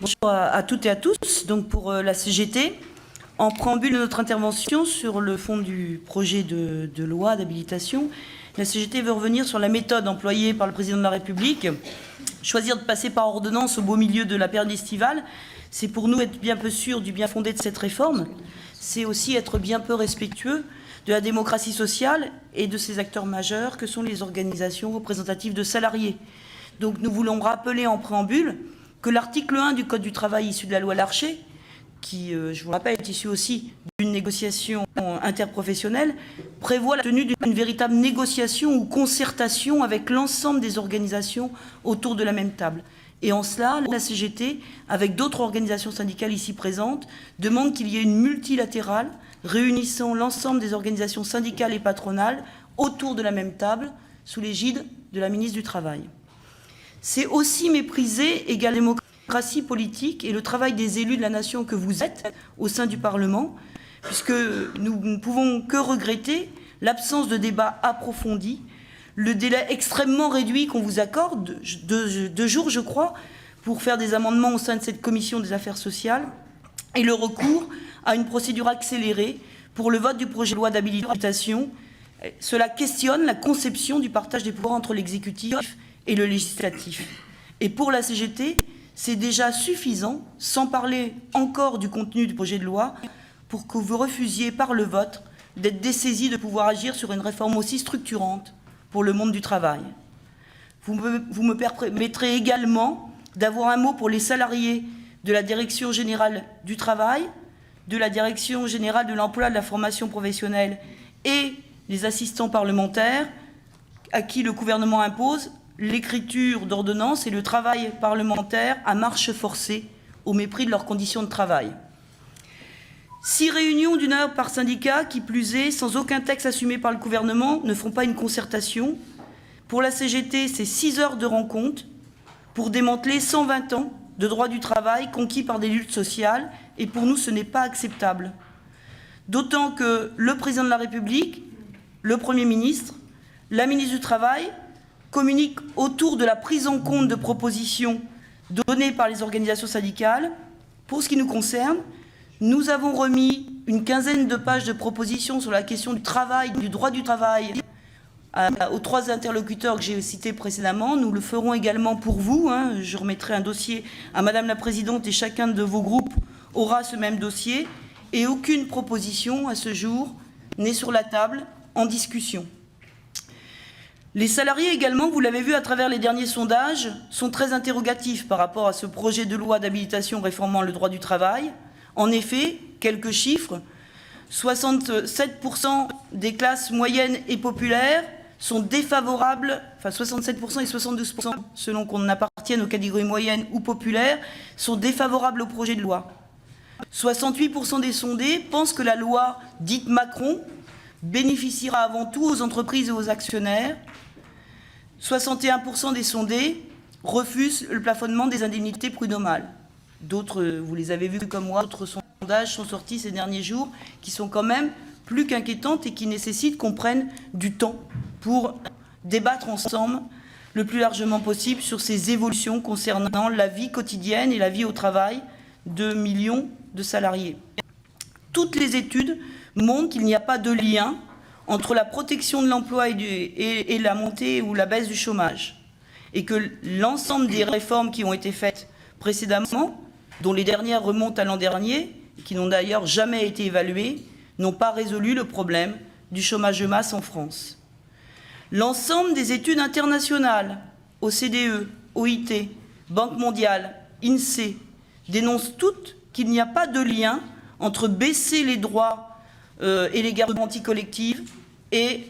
Bonjour à toutes et à tous. Donc pour la CGT, en préambule de notre intervention sur le fond du projet de loi d'habilitation, la CGT veut revenir sur la méthode employée par le président de la République. Choisir de passer par ordonnance au beau milieu de la période estivale, c'est pour nous être bien peu sûr du bien fondé de cette réforme. C'est aussi être bien peu respectueux de la démocratie sociale et de ses acteurs majeurs que sont les organisations représentatives de salariés. Donc nous voulons rappeler en préambule que l'article 1 du Code du travail issu de la loi Larcher, qui, je vous rappelle, est issu aussi d'une négociation interprofessionnelle, prévoit la tenue d'une véritable négociation ou concertation avec l'ensemble des organisations autour de la même table. Et en cela, la CGT, avec d'autres organisations syndicales ici présentes, demande qu'il y ait une multilatérale réunissant l'ensemble des organisations syndicales et patronales autour de la même table, sous l'égide de la ministre du Travail. C'est aussi mépriser également la démocratie politique et le travail des élus de la nation que vous êtes au sein du Parlement, puisque nous ne pouvons que regretter l'absence de débat approfondi, le délai extrêmement réduit qu'on vous accorde, 2 jours je crois, pour faire des amendements au sein de cette commission des affaires sociales, et le recours à une procédure accélérée pour le vote du projet de loi d'habilitation. Cela questionne la conception du partage des pouvoirs entre l'exécutif et le législatif. Et pour la CGT, c'est déjà suffisant, sans parler encore du contenu du projet de loi, pour que vous refusiez par le vote d'être dessaisi de pouvoir agir sur une réforme aussi structurante pour le monde du travail. Vous me permettrez également d'avoir un mot pour les salariés de la Direction générale du travail, de la Direction générale de l'emploi, de la formation professionnelle et les assistants parlementaires à qui le gouvernement impose l'écriture d'ordonnances et le travail parlementaire à marche forcée au mépris de leurs conditions de travail. 6 réunions d'1 heure par syndicat, qui plus est, sans aucun texte assumé par le gouvernement, ne font pas une concertation. Pour la CGT, c'est 6 heures de rencontre pour démanteler 120 ans de droit du travail conquis par des luttes sociales, et pour nous, ce n'est pas acceptable. D'autant que le président de la République, le Premier ministre, la ministre du Travail communiquent autour de la prise en compte de propositions données par les organisations syndicales. Pour ce qui nous concerne, nous avons remis une quinzaine de pages de propositions sur la question du travail, du droit du travail, aux 3 interlocuteurs que j'ai cités précédemment. Nous le ferons également pour vous. Je remettrai un dossier à Madame la Présidente et chacun de vos groupes aura ce même dossier. Et aucune proposition à ce jour n'est sur la table en discussion. Les salariés également, vous l'avez vu à travers les derniers sondages, sont très interrogatifs par rapport à ce projet de loi d'habilitation réformant le droit du travail. En effet, quelques chiffres, 67% des classes moyennes et populaires sont défavorables, enfin 67% et 72% selon qu'on appartienne aux catégories moyennes ou populaires, sont défavorables au projet de loi. 68% des sondés pensent que la loi dite Macron bénéficiera avant tout aux entreprises et aux actionnaires. 61% des sondés refusent le plafonnement des indemnités prud'homales. D'autres, vous les avez vus comme moi, d'autres sondages sont sortis ces derniers jours qui sont quand même plus qu'inquiétantes et qui nécessitent qu'on prenne du temps pour débattre ensemble le plus largement possible sur ces évolutions concernant la vie quotidienne et la vie au travail de millions de salariés. Toutes les études montrent qu'il n'y a pas de lien entre la protection de l'emploi et la montée ou la baisse du chômage, et que l'ensemble des réformes qui ont été faites précédemment, dont les dernières remontent à l'an dernier, et qui n'ont d'ailleurs jamais été évaluées, n'ont pas résolu le problème du chômage de masse en France. L'ensemble des études internationales, OCDE, OIT, Banque mondiale, INSEE, dénoncent toutes qu'il n'y a pas de lien entre baisser les droits et les garanties collectives et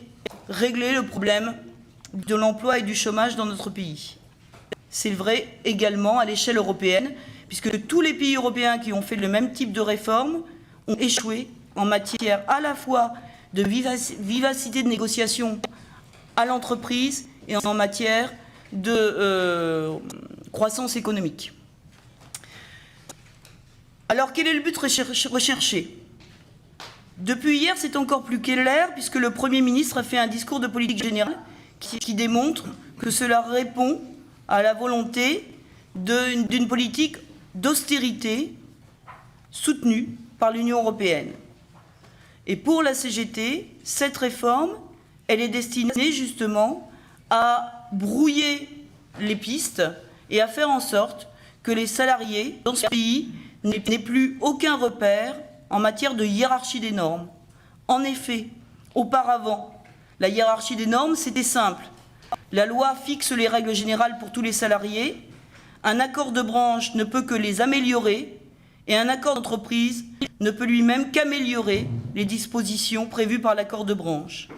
régler le problème de l'emploi et du chômage dans notre pays. C'est vrai également à l'échelle européenne, puisque tous les pays européens qui ont fait le même type de réforme ont échoué en matière à la fois de vivacité de négociation à l'entreprise et en matière de croissance économique. Alors quel est le but recherché ? Depuis hier, c'est encore plus clair, puisque le Premier ministre a fait un discours de politique générale qui démontre que cela répond à la volonté d'une politique d'austérité soutenue par l'Union européenne. Et pour la CGT, cette réforme, elle est destinée justement à brouiller les pistes et à faire en sorte que les salariés dans ce pays n'aient plus aucun repère en matière de hiérarchie des normes. En effet, auparavant, la hiérarchie des normes, c'était simple. La loi fixe les règles générales pour tous les salariés, un accord de branche ne peut que les améliorer et un accord d'entreprise ne peut lui-même qu'améliorer les dispositions prévues par l'accord de branche.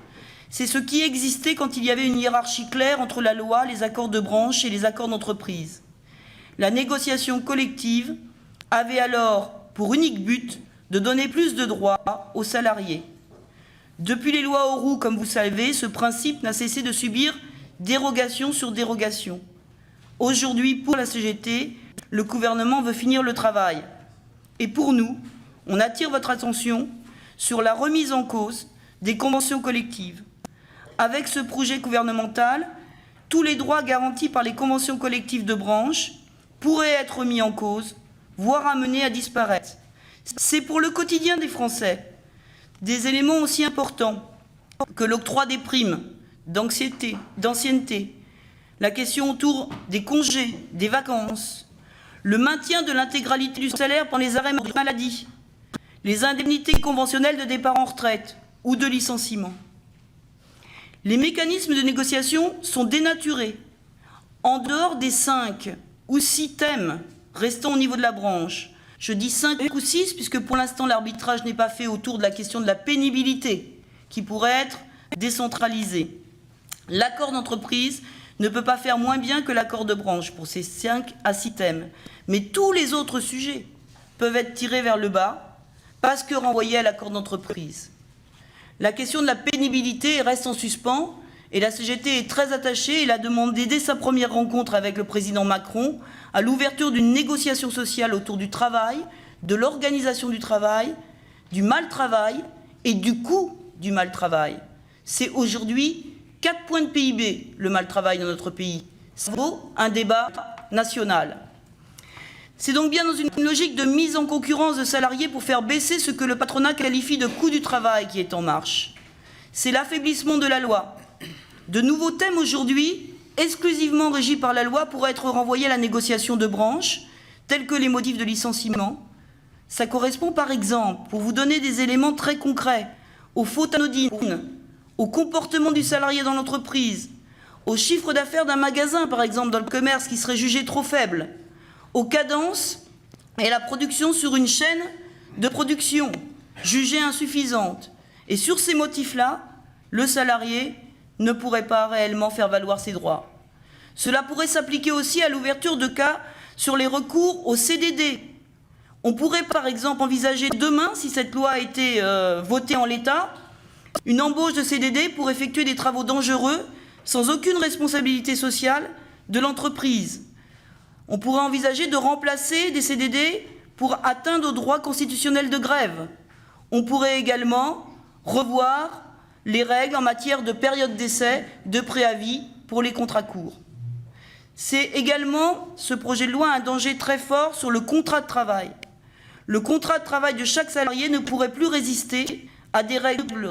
C'est ce qui existait quand il y avait une hiérarchie claire entre la loi, les accords de branche et les accords d'entreprise. La négociation collective avait alors pour unique but de donner plus de droits aux salariés. Depuis les lois Auroux, comme vous savez, ce principe n'a cessé de subir dérogation sur dérogation. Aujourd'hui, pour la CGT, le gouvernement veut finir le travail. Et pour nous, on attire votre attention sur la remise en cause des conventions collectives. Avec ce projet gouvernemental, tous les droits garantis par les conventions collectives de branche pourraient être mis en cause, voire amenés à disparaître. C'est pour le quotidien des Français des éléments aussi importants que l'octroi des primes, d'ancienneté, la question autour des congés, des vacances, le maintien de l'intégralité du salaire pendant les arrêts de maladie, les indemnités conventionnelles de départ en retraite ou de licenciement. Les mécanismes de négociation sont dénaturés. En dehors des 5 ou 6 thèmes restant au niveau de la branche, je dis 5 ou 6 puisque pour l'instant l'arbitrage n'est pas fait autour de la question de la pénibilité qui pourrait être décentralisée. L'accord d'entreprise ne peut pas faire moins bien que l'accord de branche pour ces 5 à 6 thèmes. Mais tous les autres sujets peuvent être tirés vers le bas parce que renvoyés à l'accord d'entreprise. La question de la pénibilité reste en suspens et la CGT est très attachée. Elle a demandé dès sa première rencontre avec le président Macron à l'ouverture d'une négociation sociale autour du travail, de l'organisation du travail, du mal-travail et du coût du mal-travail. C'est aujourd'hui 4 points de PIB, le mal-travail dans notre pays. Ça vaut un débat national. C'est donc bien dans une logique de mise en concurrence de salariés pour faire baisser ce que le patronat qualifie de coût du travail qui est en marche. C'est l'affaiblissement de la loi. De nouveaux thèmes aujourd'hui, exclusivement régis par la loi, pourraient être renvoyés à la négociation de branche, tels que les motifs de licenciement. Ça correspond par exemple, pour vous donner des éléments très concrets, aux fautes anodines, au comportement du salarié dans l'entreprise, au chiffre d'affaires d'un magasin, par exemple, dans le commerce, qui serait jugé trop faible, aux cadences et à la production sur une chaîne de production jugée insuffisante. Et sur ces motifs-là, le salarié ne pourrait pas réellement faire valoir ses droits. Cela pourrait s'appliquer aussi à l'ouverture de cas sur les recours au CDD. On pourrait par exemple envisager demain, si cette loi a été votée en l'état, une embauche de CDD pour effectuer des travaux dangereux sans aucune responsabilité sociale de l'entreprise. On pourrait envisager de remplacer des CDD pour atteindre au droit constitutionnel de grève. On pourrait également revoir les règles en matière de période d'essai, de préavis pour les contrats courts. C'est également, ce projet de loi, un danger très fort sur le contrat de travail. Le contrat de travail de chaque salarié ne pourrait plus résister à des règles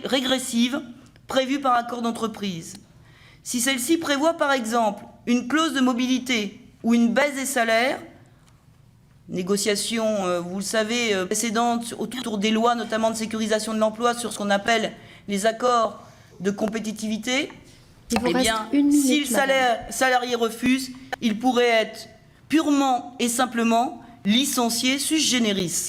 régressives prévues par accord d'entreprise. Si celle-ci prévoit par exemple une clause de mobilité ou une baisse des salaires, négociations, vous le savez, précédentes autour des lois, notamment de sécurisation de l'emploi, sur ce qu'on appelle les accords de compétitivité, eh bien, si le salarié refuse, il pourrait être purement et simplement licencié sui generis.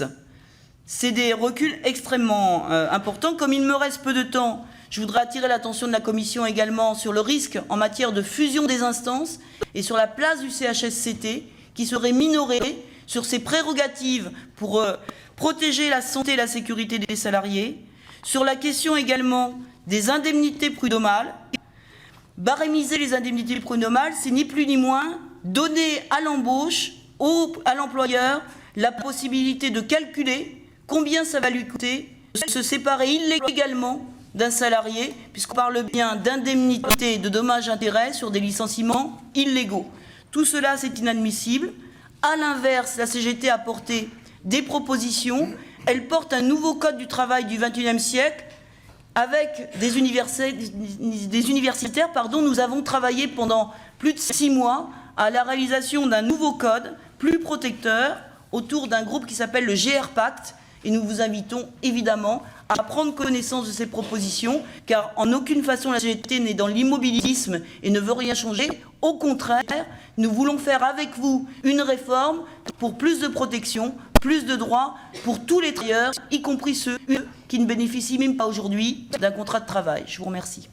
C'est des reculs extrêmement importants. Comme il me reste peu de temps, je voudrais attirer l'attention de la Commission également sur le risque en matière de fusion des instances et sur la place du CHSCT qui serait minorée sur ses prérogatives pour protéger la santé et la sécurité des salariés, sur la question également des indemnités prud'homales. Barémiser les indemnités prud'homales, c'est ni plus ni moins donner à l'embauche, à l'employeur, la possibilité de calculer combien ça va lui coûter de se séparer illégalement d'un salarié, puisqu'on parle bien d'indemnités de dommages-intérêts sur des licenciements illégaux. Tout cela, c'est inadmissible. À l'inverse, la CGT a porté des propositions. Elle porte un nouveau code du travail du XXIe siècle. Avec des universitaires, nous avons travaillé pendant plus de 6 mois à la réalisation d'un nouveau code plus protecteur autour d'un groupe qui s'appelle le GR Pacte. Et nous vous invitons évidemment à prendre connaissance de ces propositions, car en aucune façon la CGT n'est dans l'immobilisme et ne veut rien changer. Au contraire, nous voulons faire avec vous une réforme pour plus de protection, plus de droits pour tous les travailleurs, y compris ceux qui ne bénéficient même pas aujourd'hui d'un contrat de travail. Je vous remercie.